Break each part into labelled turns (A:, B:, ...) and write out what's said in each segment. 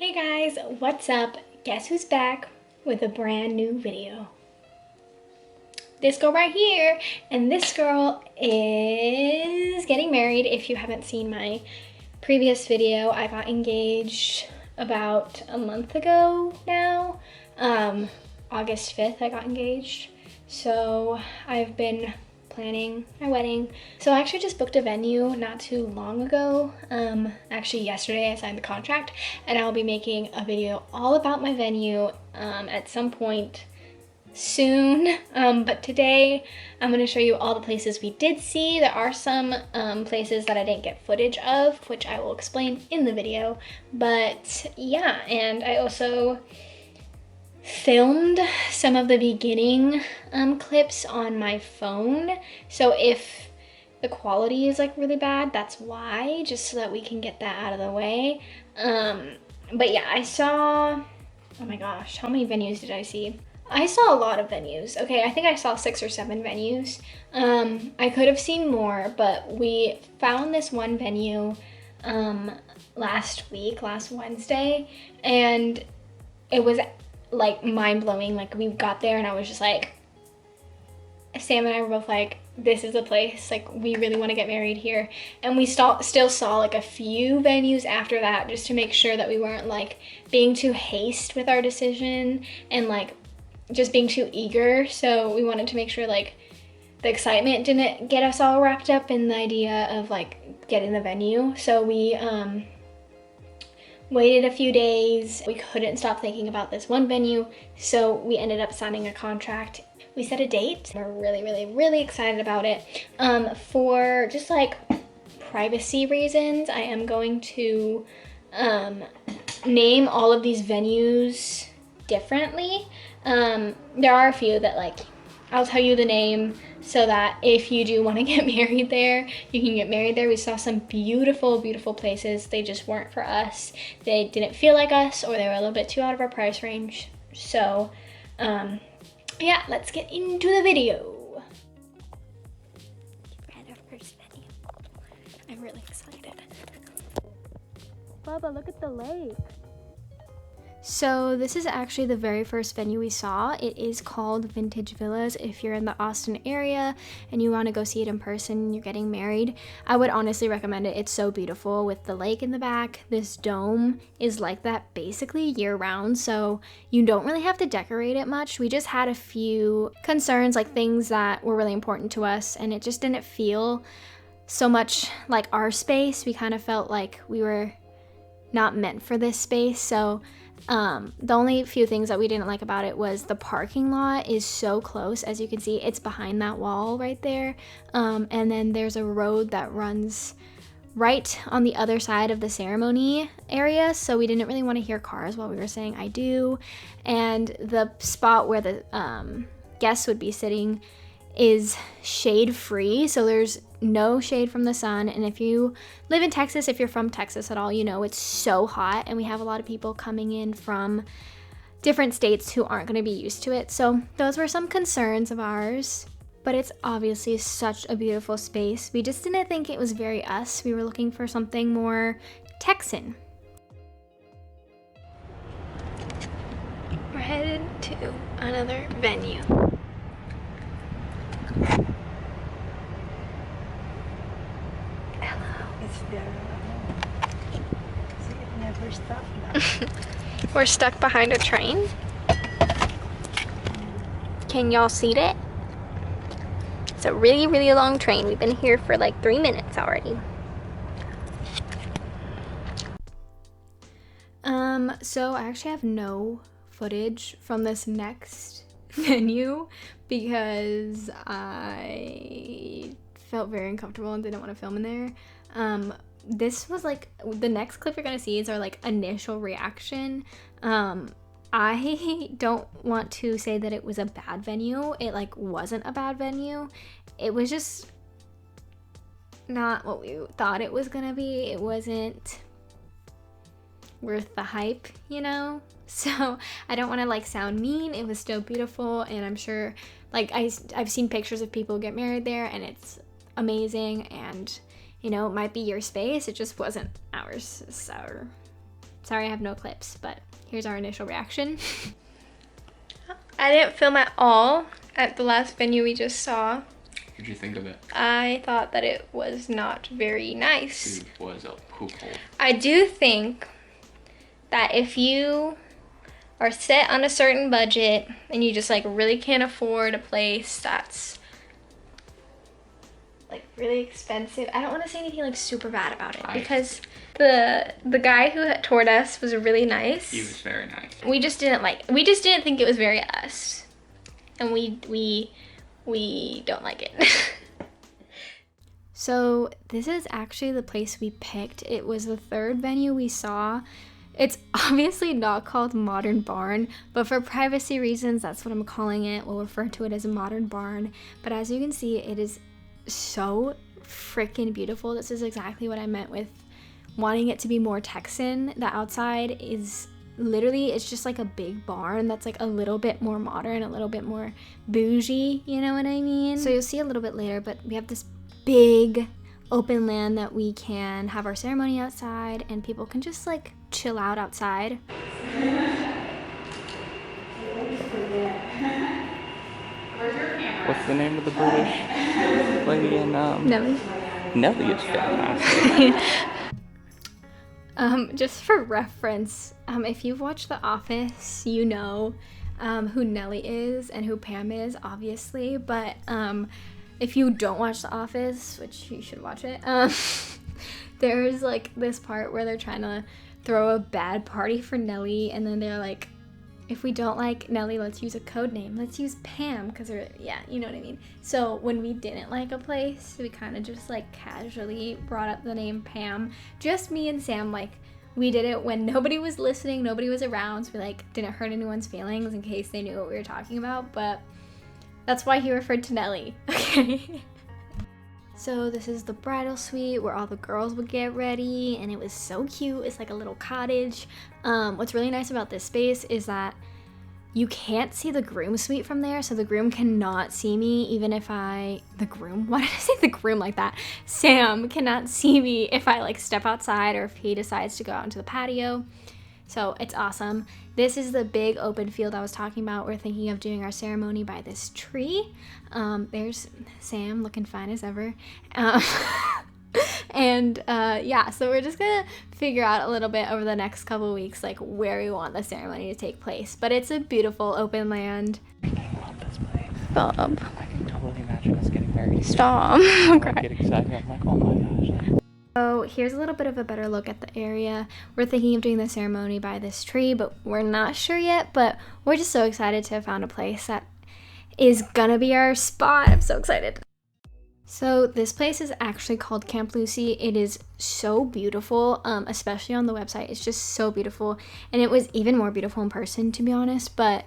A: Hey guys, what's up? Guess who's back with a brand new video? This girl right here, and this girl is getting married. If you haven't seen my previous video, I got engaged about a month ago now. August 5th I got engaged. So I've been planning my wedding. So I actually just booked a venue not too long ago. Actually yesterday I signed the contract, and I'll be making a video all about my venue at some point soon. But today I'm going to show you all the places we did see. There are some places that I didn't get footage of, which I will explain in the video. But yeah, and I also filmed some of the beginning clips on my phone, so if the quality is like really bad, that's why, just so that we can get that out of the way. But yeah, I saw, oh my gosh, how many venues did I see? I saw a lot of venues. Okay, I think I saw 6 or 7 venues. I could have seen more, but we found this one venue last Wednesday, and it was like mind-blowing. Like, we got there and I was just like, Sam and I were both like, this is the place, like we really want to get married here. And we still saw like a few venues after that, just to make sure that we weren't like being too hasty with our decision and like just being too eager. So we wanted to make sure like the excitement didn't get us all wrapped up in the idea of like getting the venue. So we waited a few days. We couldn't stop thinking about this one venue, so we ended up signing a contract. We set a date. We're really excited about it. For just like privacy reasons, I am going to name all of these venues differently. There are a few that like I'll tell you the name so that if you do want to get married there, you can get married there. We saw some beautiful places. They just weren't for us. They didn't feel like us, or they were a little bit too out of our price range. So yeah, let's get into the video. Our first venue. I'm really excited. Bubba, look at the lake. So this is actually the very first venue we saw. It is called Vintage Villas. If you're in the Austin area and you want to go see it in person, you're getting married, I would honestly recommend it. It's so beautiful with the lake in the back. This dome is like that basically year round, so you don't really have to decorate it much. We just had a few concerns, like things that were really important to us, and it just didn't feel so much like our space. We kind of felt like we were not meant for this space. So the only few things that we didn't like about it was the parking lot is so close. As you can see, it's behind that wall right there. And then there's a road that runs right on the other side of the ceremony area. So we didn't really want to hear cars while we were saying I do. And the spot where the guests would be sitting is shade free, so there's no shade from the sun. And if you live in Texas, if you're from Texas at all, you know it's so hot, and we have a lot of people coming in from different states who aren't going to be used to it. So those were some concerns of ours, but it's obviously such a beautiful space. We just didn't think it was very us. We were looking for something more Texan. We're headed to another venue. We're stuck behind a train. Can y'all see it? It's a really long train. We've been here for like 3 minutes already. So I actually have no footage from this next venue because I felt very uncomfortable and didn't want to film in there. This was like, the next clip you're gonna see is our like initial reaction. I don't want to say that it was a bad venue. It like wasn't a bad venue. It was just not what we thought it was gonna be. It wasn't worth the hype, you know? So I don't want to like sound mean. It was still beautiful, and I'm sure like I've seen pictures of people get married there, and it's amazing, and you know, it might be your space. It just wasn't ours. So Sorry I have no clips, but here's our initial reaction.
B: I didn't film at all at the last venue we just saw.
C: What did you think of it?
B: I thought that it was not very nice.
C: It was a poop hole.
B: I do think that if you are set on a certain budget and you just like really can't afford a place that's like really expensive, I don't want to say anything like super bad about it because the guy who had toured us was really nice.
C: He was very nice.
B: We just didn't think it was very us, and we don't like it.
A: So this is actually the place we picked. It was the third venue we saw. It's obviously not called Modern Barn, but for privacy reasons, that's what I'm calling it. We'll refer to it as a modern barn. But as you can see, it is so freaking beautiful. This is exactly what I meant with wanting it to be more Texan. The outside is literally, it's just like a big barn that's like a little bit more modern, a little bit more bougie, you know what I mean? So you'll see a little bit later, but we have this big open land that we can have our ceremony outside and people can just like chill out outside.
C: What's the name of the British lady in
A: Nelly.
C: Nelly is fantastic.
A: Just for reference, if you've watched The Office, you know who Nelly is and who Pam is, obviously, but if you don't watch The Office, which you should watch it, there's like this part where they're trying to throw a bad party for Nelly, and then they're like, if we don't like Nelly, let's use a code name. Let's use Pam, because yeah, you know what I mean. So when we didn't like a place, we kind of just like casually brought up the name Pam. Just me and Sam, like we did it when nobody was listening, nobody was around, so we like didn't hurt anyone's feelings in case they knew what we were talking about, but that's why he referred to Nelly, okay? So this is the bridal suite where all the girls would get ready, and it was so cute. It's like a little cottage. What's really nice about this space is that you can't see the groom suite from there, so the groom cannot see me even if why did I say the groom like that? Sam cannot see me if I like step outside or if he decides to go out into the patio. So it's awesome. This is the big open field I was talking about. We're thinking of doing our ceremony by this tree. There's Sam looking fine as ever. Yeah, so we're just gonna figure out a little bit over the next couple weeks like where we want the ceremony to take place. But it's a beautiful open land.
C: I love this place.
B: Stop.
C: I can totally imagine us getting married.
B: Stop.
C: I get excited. I'm like, oh my gosh.
A: So here's a little bit of a better look at the area. We're thinking of doing the ceremony by this tree, but we're not sure yet, but we're just so excited to have found a place that is gonna be our spot. I'm so excited. So this place is actually called Camp Lucy. It is so beautiful, especially on the website. It's just so beautiful, and it was even more beautiful in person, to be honest, but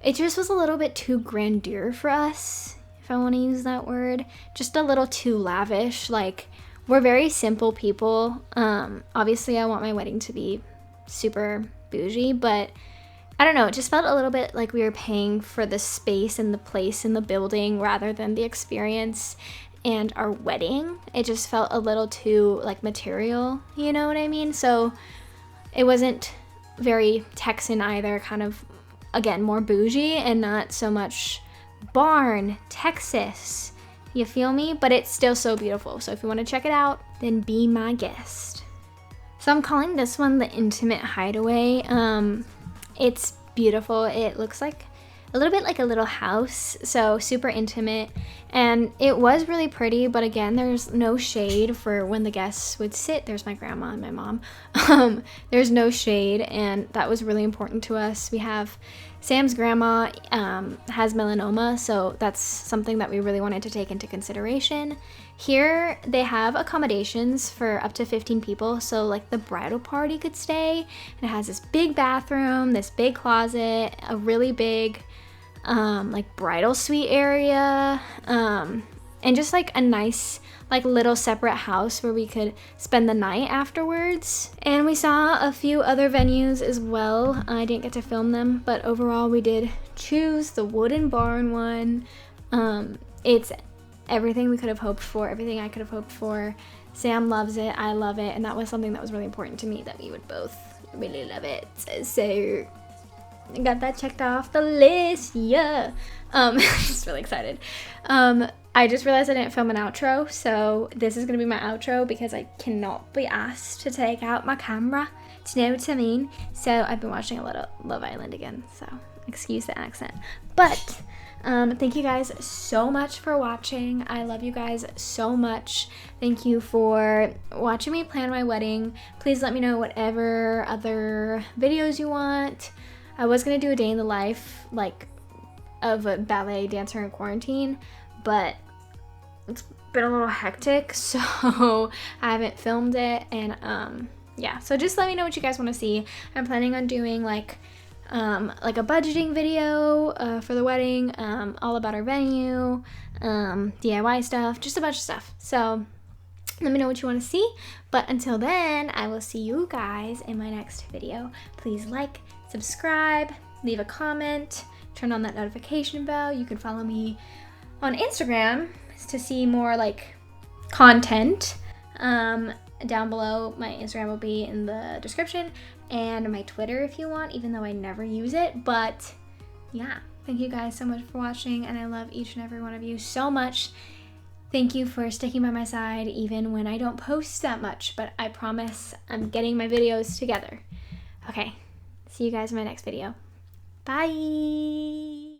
A: it just was a little bit too grandeur for us, if I want to use that word. Just a little too lavish. Like, we're very simple people. Obviously I want my wedding to be super bougie, but I don't know, it just felt a little bit like we were paying for the space and the place and the building rather than the experience and our wedding. It just felt a little too like material, you know what I mean? So it wasn't very Texan either, kind of, again, more bougie and not so much barn, Texas. You feel me? But it's still so beautiful. So if you want to check it out, then be my guest. So I'm calling this one the Intimate Hideaway. It's beautiful. It looks like a little bit like a little house, so super intimate, and it was really pretty, but again, there's no shade for when the guests would sit. There's my grandma and my mom. There's no shade, and that was really important to us. We have Sam's grandma has melanoma, so that's something that we really wanted to take into consideration. Here they have accommodations for up to 15 people, so like the bridal party could stay, and it has this big bathroom, this big closet, a really big like bridal suite area, and just like a nice like little separate house where we could spend the night afterwards. And we saw a few other venues as well. I didn't get to film them, but overall we did choose the wooden barn one. It's everything we could have hoped for, everything I could have hoped for. Sam loves it, I love it, and that was something that was really important to me, that we would both really love it. So I got that checked off the list. Yeah. Just really excited. I just realized I didn't film an outro, so this is gonna be my outro because I cannot be asked to take out my camera. Do you know what I mean? So I've been watching a lot of Love Island again, so excuse the accent. But thank you guys so much for watching. I love you guys so much. Thank you for watching me plan my wedding. Please let me know whatever other videos you want. I was gonna do a day in the life, like, of a ballet dancer in quarantine, but it's been a little hectic, so I haven't filmed it. And yeah, so just let me know what you guys want to see. I'm planning on doing like a budgeting video for the wedding, all about our venue, DIY stuff, just a bunch of stuff. So let me know what you want to see. But until then, I will see you guys in my next video. Please like, subscribe, leave a comment, turn on that notification bell. You can follow me on Instagram to see more like content. Down below, my Instagram will be in the description, and my Twitter if you want, even though I never use it. But yeah, thank you guys so much for watching, and I love each and every one of you so much. Thank you for sticking by my side even when I don't post that much, but I promise I'm getting my videos together. Okay, see you guys in my next video. Bye!